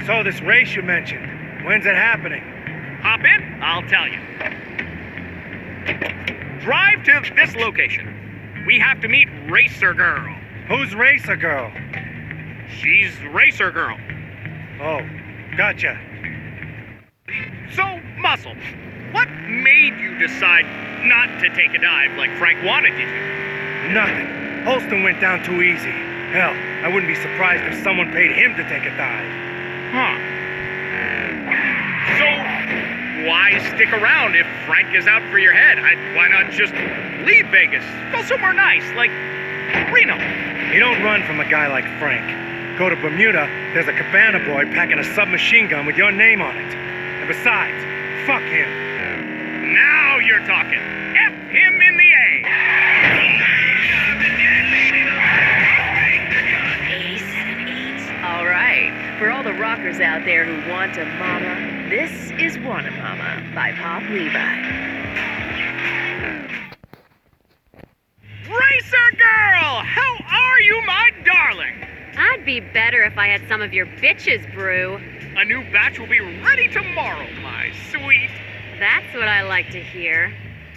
So this race you mentioned, when's it happening? Hop in, I'll tell you. Drive to this location. We have to meet Racer Girl. Who's Racer Girl? She's Racer Girl. Oh, gotcha. So, Muscle, what made you decide not to take a dive like Frank wanted you to? Nothing. Holston went down too easy. Hell, I wouldn't be surprised if someone paid him to take a dive. Huh. So, why stick around if Frank is out for your head? Why not just leave Vegas? Go somewhere nice, like Reno. You don't run from a guy like Frank. Go to Bermuda, there's a cabana boy packing a submachine gun with your name on it. And besides, fuck him. Now you're talking. F him in the A. All right, for all the rockers out there who want a mama, this is Wanna Mama by Pop Levi. Racer Girl! How are you, my darling? I'd be better if I had some of your bitches brew. A new batch will be ready tomorrow, my sweet. That's what I like to hear.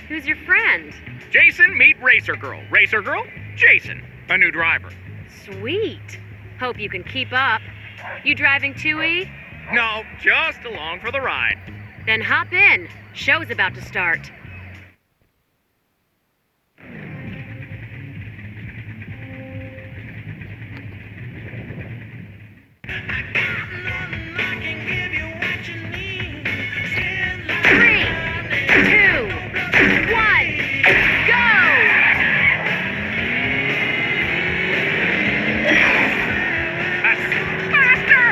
Who's your friend? Jason, meet Racer Girl. Racer Girl, Jason, a new driver. Sweet. Hope you can keep up. You driving 2E? No, just along for the ride. Then hop in. Show's about to start. Three, two, one, go! Faster!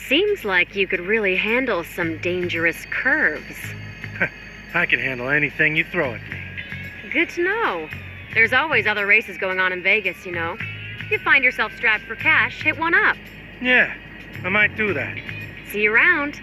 Seems like you could really handle some dangerous curves. I can handle anything you throw at me. Good to know. There's always other races going on in Vegas, you know. If you find yourself strapped for cash, hit one up. Yeah, I might do that. See you around.